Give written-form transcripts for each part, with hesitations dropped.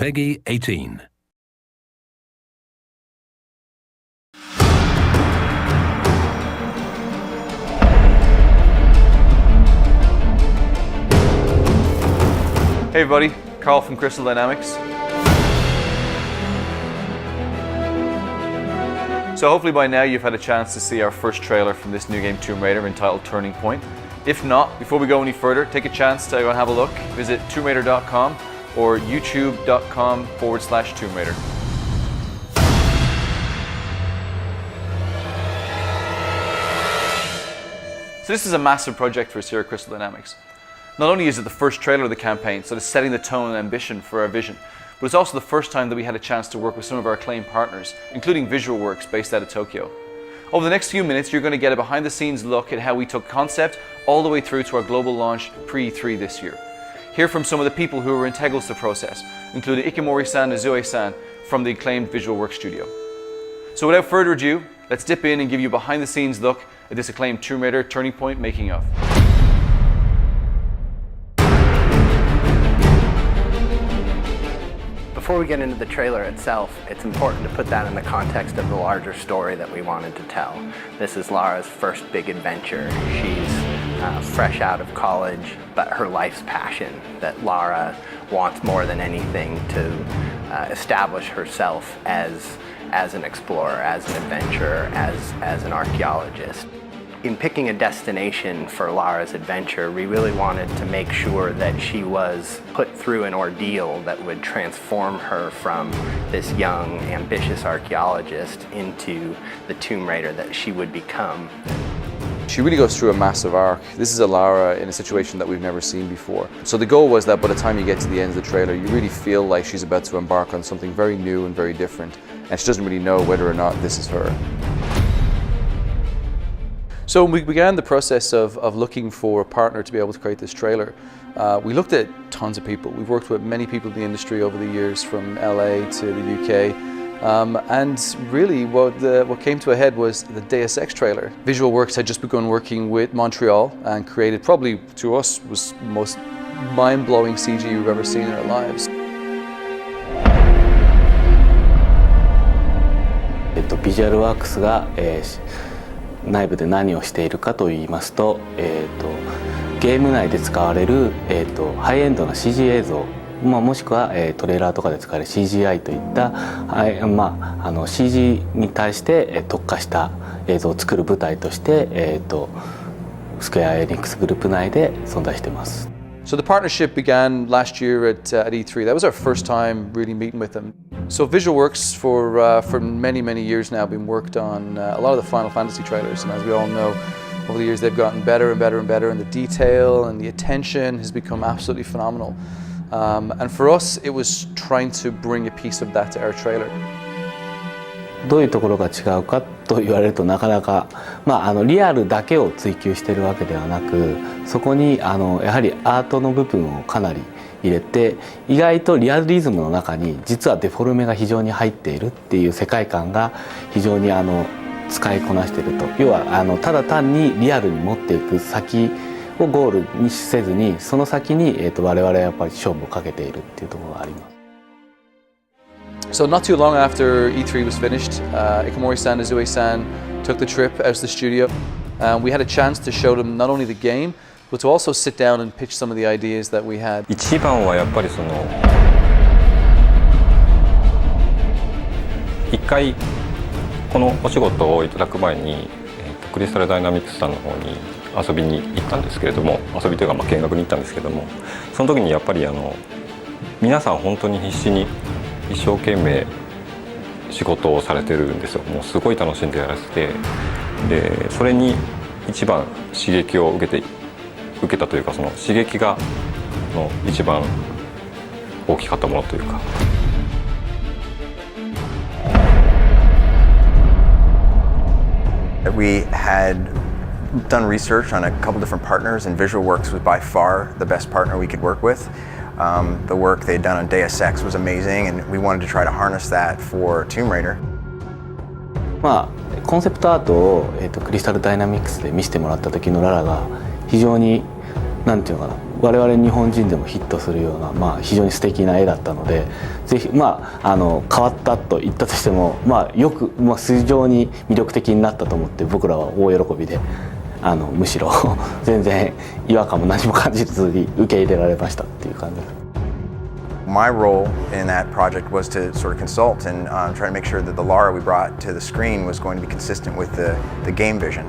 Peggy 18. Hey everybody, Carl from Crystal Dynamics. So hopefully by now you've had a chance to see our first trailer from this new game Tomb Raider entitled Turning Point. If not, before we go any further, take a chance to go and have a look. Visit tombRaider.com or youtube.com/Tomb Raider. So this is a massive project for us here at Crystal Dynamics. Not only is it the first trailer of the campaign, so it's setting the tone and ambition for our vision, but it's also the first time that we had a chance to work with some of our acclaimed partners, including Visual Works based out of Tokyo. Over the next few minutes, you're going to get a behind-the-scenes look at how we took concept all the way through to our global launch pre-E3 this year. Hear from some of the people who were integral to the process, including Ikemori-san and Zoe-san from the acclaimed Visual Works studio. So without further ado, let's dip in and give you a behind-the-scenes look at this acclaimed Tomb Raider Turning Point making of. Before we get into the trailer itself, it's important to put that in the context of the larger story that we wanted to tell. This is Lara's first big adventure. She's fresh out of college, but her life's passion, that Lara wants more than anything to establish herself as an explorer, as an adventurer, as an archaeologist. In picking a destination for Lara's adventure, we really wanted to make sure that she was put through an ordeal that would transform her from this young, ambitious archaeologist into the Tomb Raider that she would become. She really goes through a massive arc. This is a Lara in a situation that we've never seen before. So the goal was that by the time you get to the end of the trailer, you really feel like she's about to embark on something very new and very different, and she doesn't really know whether or not this is her. So we began the process of looking for a partner to be able to create this trailer. We looked at tons of people. We've worked with many people in the industry over the years, from LA to the UK. And really what came to a head was the Deus Ex trailer. Visual Works had just begun working with Montreal and created, probably to us, was the most mind-blowing CG we've ever seen in our lives. Visual Works が内部で何をしているかといいますと、ゲーム内で使われる、ハイエンドな CG 映像、もしくは、トレーラーとかで使われる CGI といった、CG に対して、特化した映像を作る舞台として、スクエア・エニックスグループ内で存在しています。So the partnership began last year at E3. That was our first time really meeting with them. So Visual Works for many, many years now been worked on a lot of the Final Fantasy trailers, and as we all know, over the years they've gotten better and better and better, and the detail and the attention has become absolutely phenomenal. And for us, it was trying to bring a piece of that to our trailer. どういうところが違うかと言われるとなかなか、リアルだけを追求しているわけではなく、そこにやはりアートの部分をかなり入れて、意外とリアリズムの中に実はデフォルメが非常に入っているっていう世界観が非常に使いこなしていると。要はただ単にリアルに持っていく先をゴールにせずに、その先に我々はやっぱり勝負をかけているっていうところがあります。So not too long after E3 was finished, Ikemori-san and Zoe-san took the trip out to the studio. We had a chance to show them not only the game, but to also sit down and pitch some of the ideas that we had. 一番はやっぱり一回このお仕事をいただく前に、クリスタルダイナミクスさんの方に遊びに行ったんですけれども、遊びというか見学に行ったんですけども、その時にやっぱり皆さん本当に必死に一生懸命仕事をされてるんですよ。もうすごい楽しんでやらせて、でそれに一番刺激を受けたというか、その刺激が一番大きかったものというか。We had done research on a couple different partners, and Visual Works was by far the best partner we could work with. The work they'd done on Deus Ex was amazing, and we wanted to try to harness that for Tomb Raider. コンセプトアートを、クリスタルダイナミクスで見せてもらった時のララが非常になんていうのかな、我々日本人でもヒットするような、非常に素敵な絵だったので、ぜひ変わったと言ったとしても、よく、非常に魅力的になったと思って、僕らは大喜びでむしろ全然違和感も何も感じずに受け入れられましたっていう感じです。My role in that project was to sort of consult and try to make sure that the Lara we brought to the screen was going to be consistent with the game vision.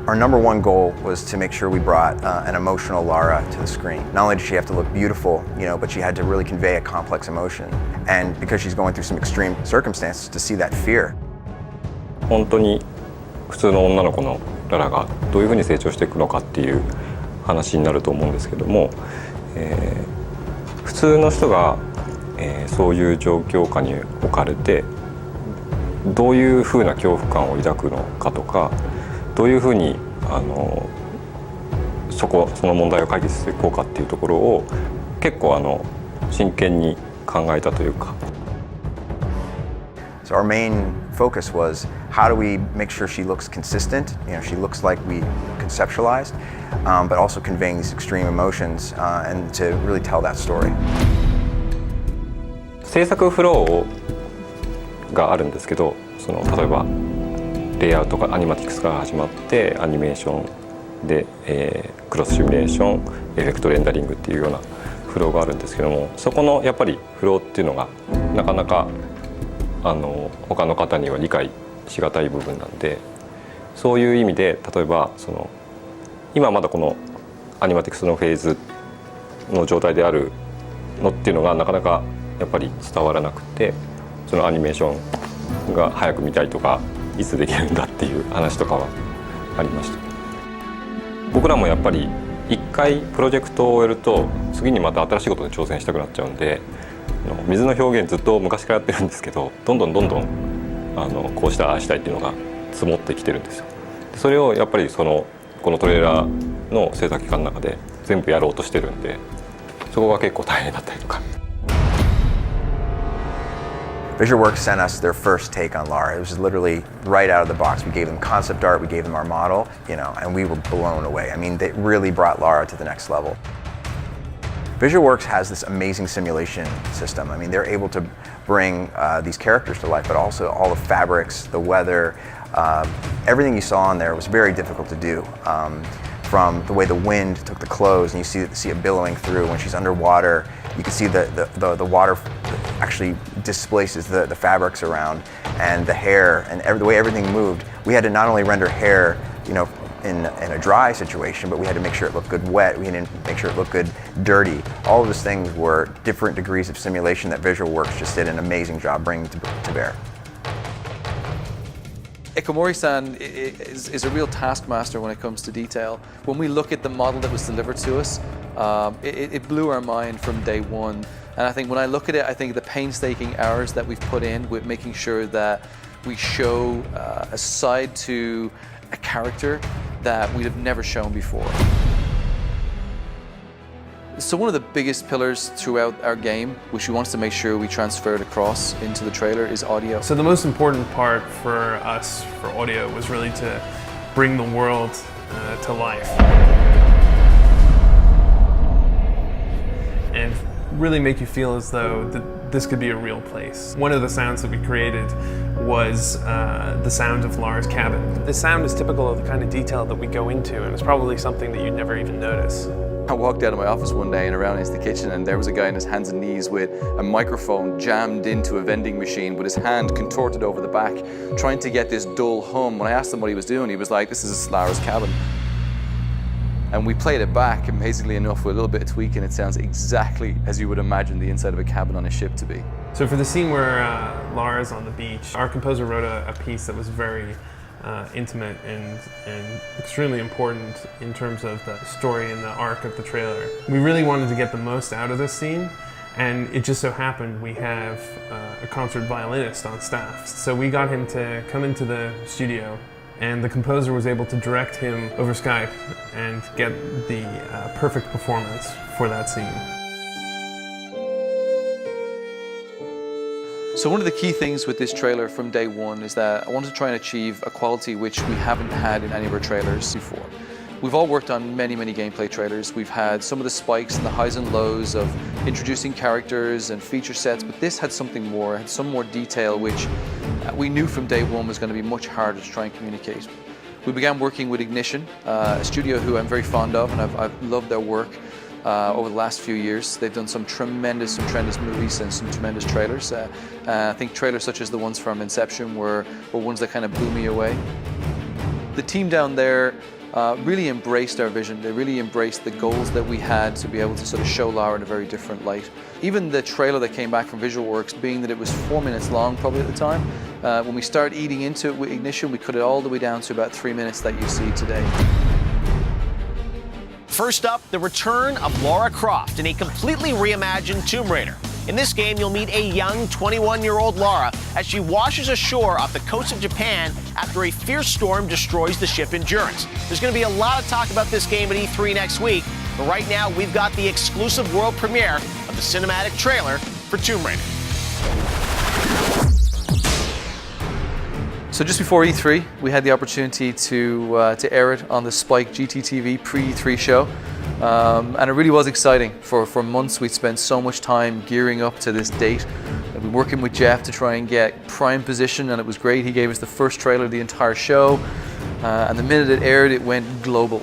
Our number one goal was to make sure we brought an emotional Lara to the screen. Not only did she have to look beautiful, but she had to really convey a complex emotion. And because she's going through some extreme circumstances, to see that fear. 本当に普通の女の子のララがどういうふうに成長していくのかっていう話になると思うんですけども、普通の人が、そういう状況下に置かれてどういうふうな恐怖感を抱くのかとか、どういうふうにその問題を解決していこうかっていうところを結構真剣に考えたというか。So our main focus was how do we make sure she looks consistent, she looks like we conceptualized, but also conveying these extreme emotions and to really tell that story. 制作フローがあるんですけど、例えばレイアウトがアニマティクスから始まってアニメーションで、クロスシミュレーション、エフェクトレンダリングっていうようなフローがあるんですけども、そこのやっぱりフローっていうのがなかなか他の方には理解しがたい部分なんで、そういう意味で例えば今まだこのアニマティクスのフェーズの状態であるのっていうのがなかなかやっぱり伝わらなくて、そのアニメーションが早く見たいとかいつできるんだっていう話とかはありました。僕らもやっぱり一回プロジェクトを終えると次にまた新しいことに挑戦したくなっちゃうんで、水の表現ずっと昔からやってるんですけど、どんどんこうしたああしたいっていうのが積もってきてるんですよ。それをやっぱりこのトレーラーの制作期間の中で全部やろうとしてるんで、そこが結構大変だったりとか。VisualWorks sent us their first take on Lara. It was literally right out of the box. We gave them concept art, we gave them our model, and we were blown away. I mean, they really brought Lara to the next level. VisualWorks has this amazing simulation system. I mean, they're able to bring these characters to life, but also all the fabrics, the weather, everything you saw in there was very difficult to do. From the way the wind took the clothes, and you see it billowing through when she's underwater. You can see the water actually displaces the fabrics around, and the hair, and the way everything moved. We had to not only render hair, in a dry situation, but we had to make sure it looked good wet. We had to make sure it looked good dirty. All of those things were different degrees of simulation that VisualWorks just did an amazing job bringing to bear. Ikamori-san is a real taskmaster when it comes to detail. When we look at the model that was delivered to us, it blew our mind from day one. And I think when I look at it, I think the painstaking hours that we've put in with making sure that we show a side to a character that we'd have never shown before. So one of the biggest pillars throughout our game, which we wanted to make sure we transferred across into the trailer, is audio. So the most important part for us for audio was really to bring the world to life. And really make you feel as though this could be a real place. One of the sounds that we created was the sound of Lara's cabin. The sound is typical of the kind of detail that we go into, and it's probably something that you'd never even notice. I walked out of my office one day and around into the kitchen, and there was a guy on his hands and knees with a microphone jammed into a vending machine with his hand contorted over the back, trying to get this dull hum. When I asked him what he was doing, he was like, "This is Lara's cabin." And we played it back, amazingly enough, with a little bit of tweaking, it sounds exactly as you would imagine the inside of a cabin on a ship to be. So for the scene where Lara's on the beach, our composer wrote a piece that was very intimate and extremely important in terms of the story and the arc of the trailer. We really wanted to get the most out of this scene, and it just so happened we have a concert violinist on staff. So we got him to come into the studio, and the composer was able to direct him over Skype and get the perfect performance for that scene. So one of the key things with this trailer from day one is that I wanted to try and achieve a quality which we haven't had in any of our trailers before. We've all worked on many gameplay trailers. We've had some of the spikes and the highs and lows of introducing characters and feature sets, but this had something more, it had some more detail, which we knew from day one was going to be much harder to try and communicate. We began working with Ignition, a studio who I'm very fond of, and I've loved their work over the last few years. They've done some tremendous movies and some tremendous trailers. I think trailers such as the ones from Inception were ones that kind of blew me away. The team down there really embraced our vision. They really embraced the goals that we had to be able to sort of show Lara in a very different light. Even the trailer that came back from VisualWorks, being that it was 4 minutes long probably at the time, when we started eating into it with Ignition, we cut it all the way down to about 3 minutes that you see today. First up, the return of Lara Croft in a completely reimagined Tomb Raider. In this game, you'll meet a young 21-year-old Lara as she washes ashore off the coast of Japan after a fierce storm destroys the ship Endurance. There's going to be a lot of talk about this game at E3 next week, but right now we've got the exclusive world premiere of the cinematic trailer for Tomb Raider. So just before E3, we had the opportunity to air it on the Spike GTTV pre-E3 show. And it really was exciting. For months we'd spent so much time gearing up to this date. We've been working with Jeff to try and get prime position, and it was great. He gave us the first trailer of the entire show, and the minute it aired, it went global.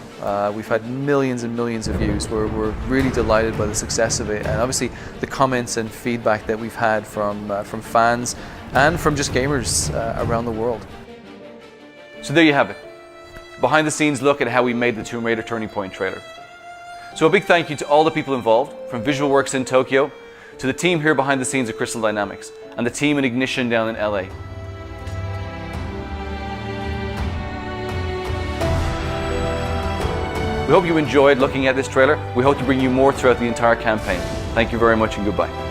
We've had millions and millions of views. We're really delighted by the success of it, and obviously the comments and feedback that we've had from fans and from just gamers around the world. So there you have it. Behind the scenes look at how we made the Tomb Raider Turning Point trailer. So a big thank you to all the people involved, from VisualWorks in Tokyo, to the team here behind the scenes at Crystal Dynamics, and the team in Ignition down in LA. We hope you enjoyed looking at this trailer. We hope to bring you more throughout the entire campaign. Thank you very much and goodbye.